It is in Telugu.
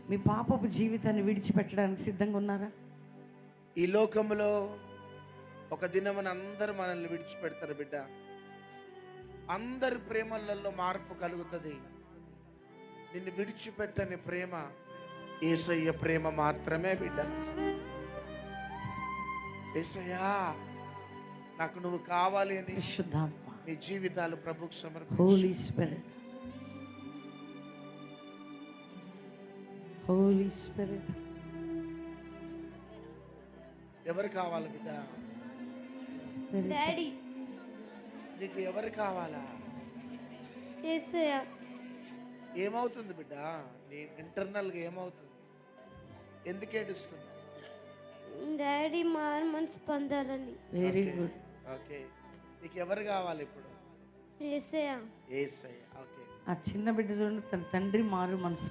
మీ పాపపు జీవితాన్ని విడిచిపెట్టడానికి సిద్ధంగా ఉన్నారా? ఈ లోకంలో ఒక దినమున అందరూ మనల్ని విడిచిపెడతారు బిడ్డ. అందరి ప్రేమలలో మార్పు కలుగుతుంది. నిన్ను విడిచిపెట్టని ప్రేమ యేసయ్య ప్రేమ మాత్రమే బిడ్డ. యేసయ్యా నాకు నువ్వు కావాలి అని పరిశుద్ధాత్మ, మీ జీవితాలు ప్రభువుకు సమర్పించు. Holy spirit, holy spirit. ఎవరు కావాలి బిడ్డ? డాడీ, నీకు ఎవరు కావాలా? యేసయ్య. ఏమవుతుంది బిడ్డ? నీ ఇంటర్నల్గా ఏమవుతుంది? ఎందుకు ఏడుస్తున్నావు? డాడీ మారు మనసు పొందాలని. Very good. ఓకే, నీకు ఎవరు కావాలి ఇప్పుడు? యేసయ్య. యేసయ్య. ఓకే. ఆ చిన్న బిడ్డ చూడండి, తన తండ్రి మారు మనసు